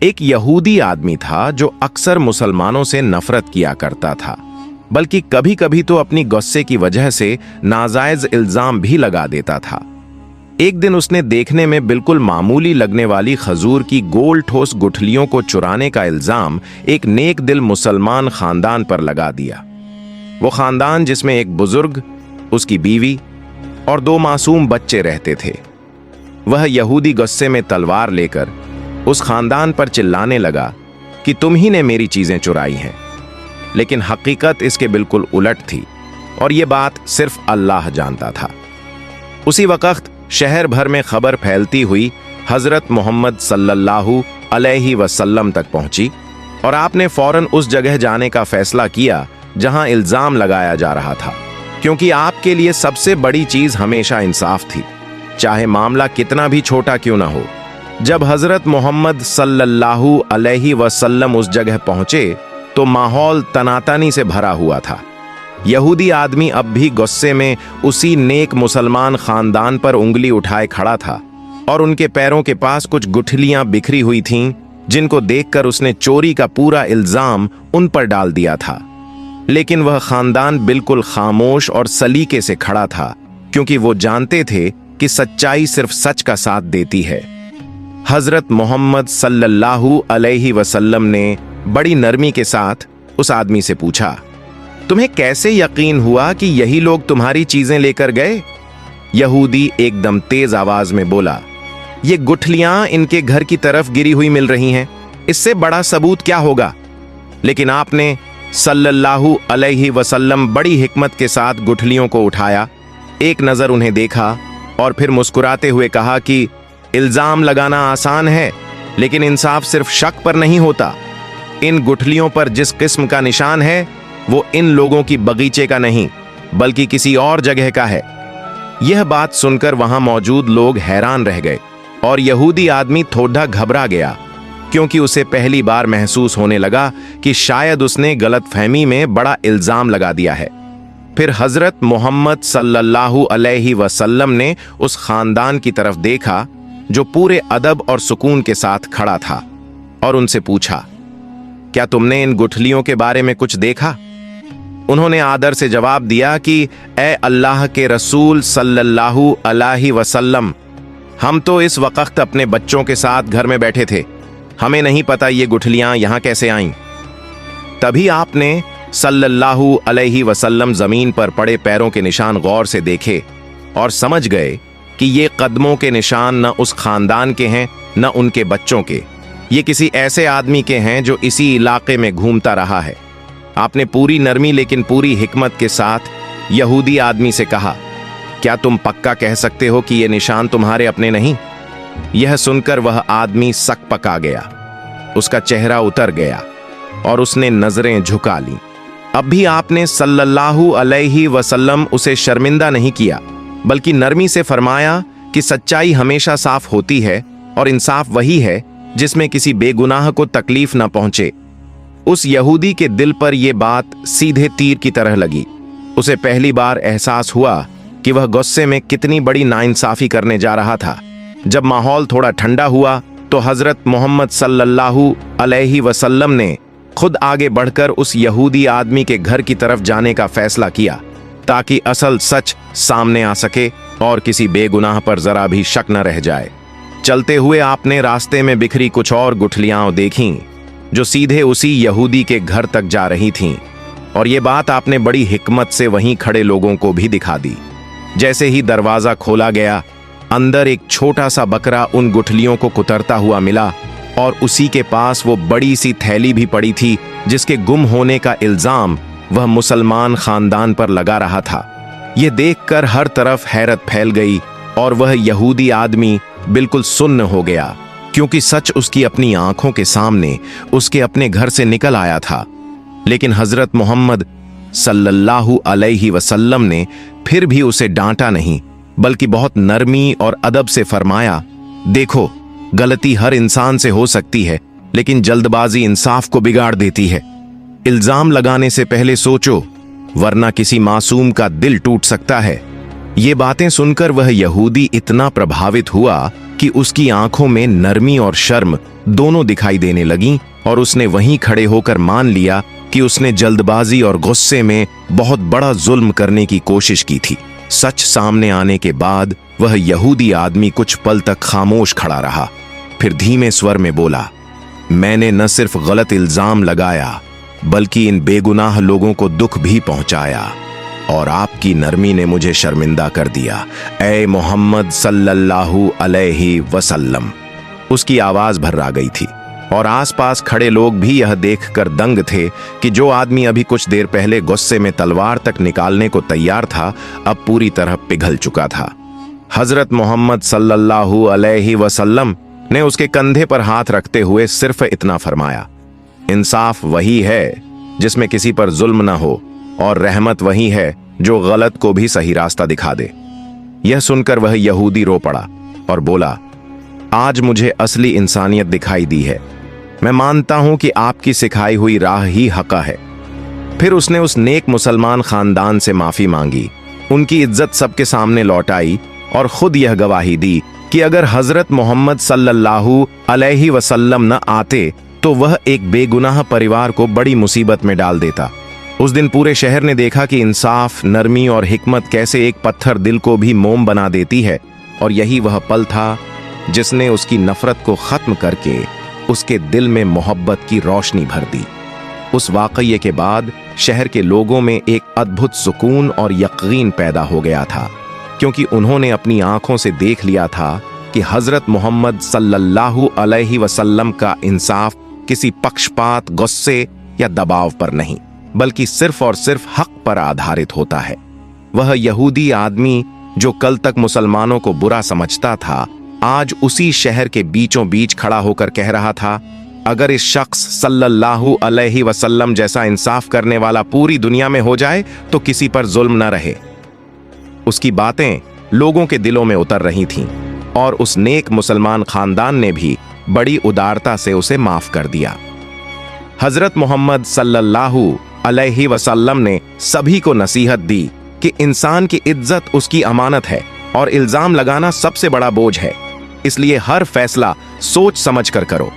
एक यहूदी आदमी था जो अक्सर मुसलमानों से नफरत किया करता था, बल्कि कभी कभी तो अपनी गुस्से की वजह से नाजायज इल्जाम भी लगा देता था। एक दिन उसने देखने में बिल्कुल मामूली लगने वाली खजूर की गोल ठोस गुठलियों को चुराने का इल्जाम एक नेक दिल मुसलमान खानदान पर लगा दिया। वो खानदान जिसमें एक बुजुर्ग, उसकी बीवी और 2 मासूम बच्चे रहते थे। वह यहूदी गुस्से में तलवार लेकर उस खानदान पर चिल्लाने लगा कि तुम ही ने मेरी चीजें चुराई हैं। लेकिन हकीकत इसके बिल्कुल उलट थी और ये बात सिर्फ अल्लाह जानता था। उसी वक्त शहर भर में खबर फैलती हुई हजरत मोहम्मद सल्लल्लाहु अलैहि वसल्लम तक पहुंची और आपने फौरन उस जगह जाने का फैसला किया जहां इल्जाम लगाया जा रहा था, क्योंकि आपके लिए सबसे बड़ी चीज हमेशा इंसाफ थी, चाहे मामला कितना भी छोटा क्यों ना हो। जब हजरत मोहम्मद सल्लल्लाहु अलैहि वसल्लम उस जगह पहुंचे तो माहौल तनातनी से भरा हुआ था। यहूदी आदमी अब भी गुस्से में उसी नेक मुसलमान खानदान पर उंगली उठाए खड़ा था और उनके पैरों के पास कुछ गुठलियां बिखरी हुई थीं, जिनको देखकर उसने चोरी का पूरा इल्जाम उन पर डाल दिया था। लेकिन वह खानदान बिल्कुल खामोश और सलीके से खड़ा था, क्योंकि वो जानते थे कि सच्चाई सिर्फ सच का साथ देती है। हजरत मोहम्मद सल्लल्लाहु अलैहि वसल्लम ने बड़ी नरमी के साथ उस आदमी से पूछा, तुम्हें कैसे यकीन हुआ कि यही लोग तुम्हारी चीजें लेकर गए? यहूदी एकदम तेज आवाज में बोला, ये गुठलियां इनके घर की तरफ गिरी हुई मिल रही हैं, इससे बड़ा सबूत क्या होगा? लेकिन आपने सल्लल्लाहु अलैहि वसल्लम बड़ी हिकमत के साथ गुठलियों को उठाया, एक नजर उन्हें देखा और फिर मुस्कुराते हुए कहा कि इल्जाम लगाना आसान है, लेकिन इंसाफ सिर्फ शक पर नहीं होता। इन गुठलियों पर जिस किस्म का निशान है वो इन लोगों की बगीचे का नहीं, बल्कि किसी और जगह का है। यह बात सुनकर वहां मौजूद लोग हैरान रह गए और यहूदी आदमी थोड़ा घबरा गया, क्योंकि उसे पहली बार महसूस होने लगा कि शायद उसने गलतफहमी में बड़ा इल्जाम लगा दिया है। फिर हजरत मोहम्मद सल्लल्लाहु अलैहि वसल्लम ने उस खानदान की तरफ देखा जो पूरे अदब और सुकून के साथ खड़ा था और उनसे पूछा, क्या तुमने इन गुठलियों के बारे में कुछ देखा? उन्होंने आदर से जवाब दिया कि ए अल्लाह के रसूल सल्लल्लाहु अलैहि वसल्लम, हम तो इस वक्त अपने बच्चों के साथ घर में बैठे थे, हमें नहीं पता ये गुठलियां यहां कैसे आईं। तभी आपने सल्लल्लाहु अलैहि वसल्लम जमीन पर पड़े पैरों के निशान गौर से देखे और समझ गए कि ये कदमों के निशान न उस खानदान के हैं न उनके बच्चों के, ये किसी ऐसे आदमी के हैं जो इसी इलाके में घूमता रहा है। आपने पूरी नरमी लेकिन पूरी हिकमत के साथ यहूदी आदमी से कहा, क्या तुम पक्का कह सकते हो कि ये निशान तुम्हारे अपने नहीं? यह सुनकर वह आदमी सकपका गया, उसका चेहरा उतर गया और उसने नजरें झुका ली। अब भी आपने सल्लल्लाहु अलैहि वसल्लम उसे शर्मिंदा नहीं किया, बल्कि नरमी से फरमाया कि सच्चाई हमेशा साफ होती है और इंसाफ वही है जिसमें किसी बेगुनाह को तकलीफ न पहुंचे। उस यहूदी के दिल पर यह बात सीधे तीर की तरह लगी। उसे पहली बार एहसास हुआ कि वह गुस्से में कितनी बड़ी नाइंसाफी करने जा रहा था। जब माहौल थोड़ा ठंडा हुआ तो हजरत मोहम्मद सल्लल्लाहु अलैहि वसल्लम ने खुद आगे बढ़कर उस यहूदी आदमी के घर की तरफ जाने का फैसला किया, ताकि असल सच सामने आ सके और किसी बेगुनाह पर जरा भी शक न रह जाए। चलते हुए आपने रास्ते में बिखरी कुछ और गुठलियां देखीं जो सीधे उसी यहूदी के घर तक जा रही थीं, और ये बात आपने बड़ी हिकमत से वहीं खड़े लोगों को भी दिखा दी। जैसे ही दरवाजा खोला गया, अंदर एक छोटा सा बकरा उन गुठलियों को कुतरता हुआ मिला और उसी के पास वो बड़ी सी थैली भी पड़ी थी जिसके गुम होने का इल्जाम वह मुसलमान खानदान पर लगा रहा था। यह देखकर हर तरफ हैरत फैल गई और वह यहूदी आदमी बिल्कुल सुन्न हो गया, क्योंकि सच उसकी अपनी आंखों के सामने उसके अपने घर से निकल आया था। लेकिन हजरत मोहम्मद सल्लल्लाहु अलैहि वसल्लम ने फिर भी उसे डांटा नहीं, बल्कि बहुत नरमी और अदब से फरमाया, देखो, गलती हर इंसान से हो सकती है, लेकिन जल्दबाजी इंसाफ को बिगाड़ देती है। इल्जाम लगाने से पहले सोचो, वरना किसी मासूम का दिल टूट सकता है। ये बातें सुनकर वह यहूदी इतना प्रभावित हुआ कि उसकी आंखों में नरमी और शर्म दोनों दिखाई देने लगीं और उसने वहीं खड़े होकर मान लिया कि उसने जल्दबाजी और गुस्से में बहुत बड़ा जुल्म करने की कोशिश की थी। सच सामने आने के बाद वह यहूदी आदमी कुछ पल तक खामोश खड़ा रहा, फिर धीमे स्वर में बोला, मैंने न सिर्फ गलत इल्जाम लगाया बल्कि इन बेगुनाह लोगों को दुख भी पहुंचाया और आपकी नरमी ने मुझे शर्मिंदा कर दिया। ऐ मोहम्मद सल्लल्लाहु अलैहि वसल्लम। उसकी आवाज भर्रा गई थी और आसपास खड़े लोग भी यह देखकर दंग थे कि जो आदमी अभी कुछ देर पहले गुस्से में तलवार तक निकालने को तैयार था, अब पूरी तरह पिघल चुका था। हजरत मोहम्मद सल्लल्लाहु अलैहि वसल्लम ने उसके कंधे पर हाथ रखते हुए सिर्फ इतना फरमाया, इंसाफ वही है जिसमें किसी पर जुल्म न हो और रहमत वही है जो गलत को भी सही रास्ता दिखा दे। यह सुनकर वह यहूदी रो पड़ा और बोला, आज मुझे असली इंसानियत दिखाई दी है। मैं मानता हूं कि आपकी सिखाई हुई राह ही हक़ है। फिर उसने उस नेक मुसलमान खानदान से माफी मांगी, उनकी इज्जत सबके सामने लौटाई और खुद यह गवाही दी कि अगर हजरत मोहम्मद सल्लल्लाहु अलैहि वसल्लम न आते तो वह एक बेगुनाह परिवार को बड़ी मुसीबत में डाल देता। उस दिन पूरे शहर ने देखा कि इंसाफ, नरमी और हिकमत कैसे एक पत्थर दिल को भी मोम बना देती है, और यही वह पल था जिसने उसकी नफरत को खत्म करके उसके दिल में मोहब्बत की रोशनी भर दी। उस वाकये के बाद शहर के लोगों में एक अद्भुत सुकून और यकीन पैदा हो गया था, क्योंकि उन्होंने अपनी आंखों से देख लिया था कि हजरत मोहम्मद सल्लल्लाहु अलैहि वसल्लम का इंसाफ किसी पक्षपात, गुस्से या दबाव पर नहीं, बल्कि सिर्फ और सिर्फ हक पर आधारित होता है। वह यहूदी आदमी जो कल तक मुसलमानों को बुरा समझता था, आज उसी शहर के बीचों बीच खड़ा होकर कह रहा था, अगर इस शख्स सल्लल्लाहु अलैहि वसल्लम जैसा इंसाफ करने वाला पूरी दुनिया में हो जाए तो किसी पर जुल्म न रहे। उसकी बातें लोगों के दिलों में उतर रही थीं और उस नेक मुसलमान खानदान ने भी बड़ी उदारता से उसे माफ कर दिया। हजरत मोहम्मद सल्लल्लाहु अलैहि वसल्लम ने सभी को नसीहत दी कि इंसान की इज्जत उसकी अमानत है और इल्जाम लगाना सबसे बड़ा बोझ है, इसलिए हर फैसला सोच समझ कर करो।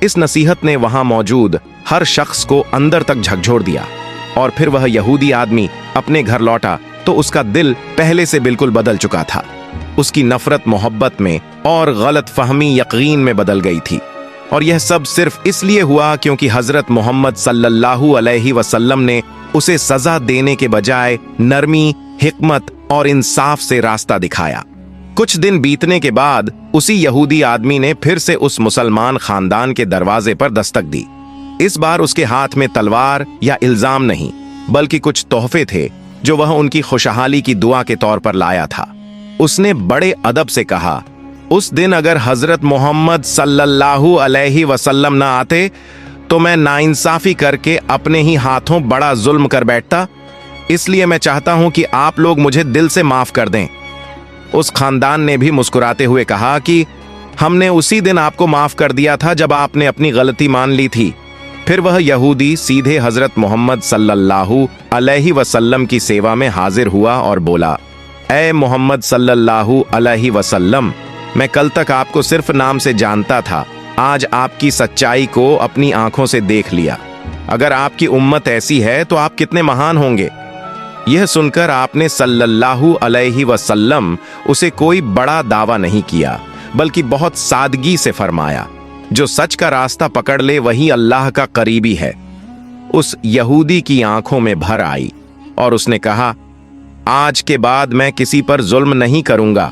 इस नसीहत ने वहां मौजूद हर शख्स को अंदर तक झकझोर दिया और फिर वह यहूदी आदमी अपने घर लौटा तो उसका दिल पहले से बिल्कुल बदल चुका था। उसकी नफरत मोहब्बत में और गलत फहमी यकीन में बदल गई थी, और यह सब सिर्फ इसलिए हुआ क्योंकि हजरत मोहम्मद सल्लल्लाहु अलैहि वसल्लम ने उसे सजा देने के बजाय नरमी, हिकमत और इंसाफ से रास्ता दिखाया। कुछ दिन बीतने के बाद उसी यहूदी आदमी ने फिर से उस मुसलमान खानदान के दरवाजे पर दस्तक दी। इस बार उसके हाथ में तलवार या इल्जाम नहीं, बल्कि कुछ तोहफे थे जो वह उनकी खुशहाली की दुआ के तौर पर लाया था। उसने बड़े अदब से कहा, उस दिन अगर हजरत मोहम्मद सल्लल्लाहु अलैहि वसल्लम न आते तो मैं नाइंसाफी करके अपने ही हाथों बड़ा जुल्म कर बैठता, इसलिए मैं चाहता हूं कि आप लोग मुझे दिल से माफ कर दें। उस खानदान ने भी मुस्कुराते हुए कहा कि हमने उसी दिन आपको माफ कर दिया था जब आपने अपनी गलती मान ली थी। फिर वह यहूदी सीधे हजरत मोहम्मद सल्लल्लाहु अलैहि वसल्लम की सेवा में हाजिर हुआ और बोला, ऐ मोहम्मद सल्लल्लाहु अलैहि वसल्लम, मैं कल तक आपको सिर्फ नाम से जानता था, आज आपकी सच्चाई को अपनी आंखों से देख लिया। अगर आपकी उम्मत ऐसी है तो आप कितने महान होंगे। यह सुनकर आपने सल्लल्लाहु अलैहि वसल्लम उसे कोई बड़ा दावा नहीं किया, बल्कि बहुत सादगी से फरमाया, जो सच का रास्ता पकड़ ले वही अल्लाह का करीबी है। उस यहूदी की आंखों में भर आई और उसने कहा, आज के बाद मैं किसी पर जुल्म नहीं करूंगा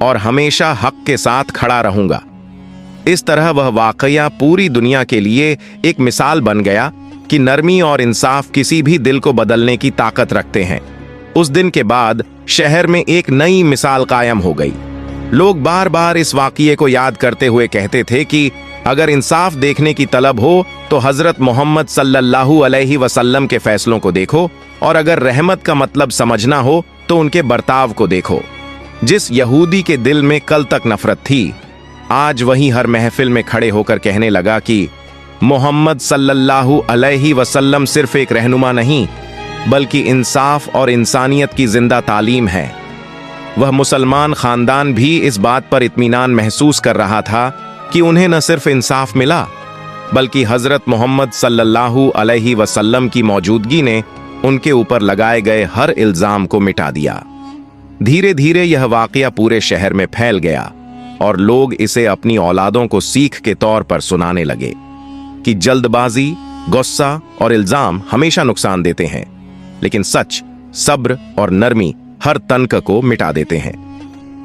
और हमेशा हक के साथ खड़ा रहूंगा। इस तरह वह वाकया पूरी दुनिया के लिए एक मिसाल बन गया कि नरमी और इंसाफ किसी भी दिल को बदलने की ताकत रखते हैं। उस दिन के बाद शहर में एक नई मिसाल कायम हो गई। लोग बार बार इस वाकये को याद करते हुए कहते थे कि अगर इंसाफ देखने की तलब हो तो हजरत मोहम्मद सल्लल्लाहु अलैहि वसल्लम के फैसलों को देखो, और अगर रहमत का मतलब समझना हो तो उनके बर्ताव को देखो। जिस यहूदी के दिल में कल तक नफरत थी, आज वही हर महफिल में खड़े होकर कहने लगा कि मोहम्मद सल्लल्लाहु अलैहि वसल्लम सिर्फ एक रहनुमा नहीं, बल्कि इंसाफ और इंसानियत की जिंदा तालीम है। वह मुसलमान खानदान भी इस बात पर इत्मीनान महसूस कर रहा था कि उन्हें न सिर्फ इंसाफ मिला बल्कि हजरत मोहम्मद सल्लल्लाहु अलैहि वसल्लम की मौजूदगी ने उनके ऊपर लगाए गए हर इल्जाम को मिटा दिया। धीरे धीरे यह वाकया पूरे शहर में फैल गया और लोग इसे अपनी औलादों को सीख के तौर पर सुनाने लगे कि जल्दबाजी, गुस्सा और इल्जाम हमेशा नुकसान देते हैं, लेकिन सच, सब्र और नरमी हर तंक को मिटा देते हैं।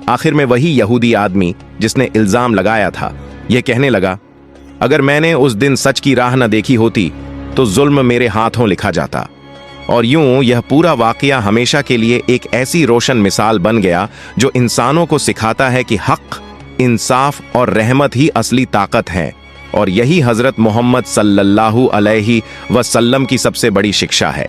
आखिर में वही यहूदी आदमी जिसने इल्जाम लगाया था, यह कहने लगा, अगर मैंने उस दिन सच की राह न देखी होती तो जुल्म मेरे हाथों लिखा जाता। और यूं यह पूरा वाकया हमेशा के लिए एक ऐसी रोशन मिसाल बन गया जो इंसानों को सिखाता है कि हक, इंसाफ और रहमत ही असली ताकत है, और यही हजरत मोहम्मद सल्लल्लाहु अलैहि वसल्लम की सबसे बड़ी शिक्षा है।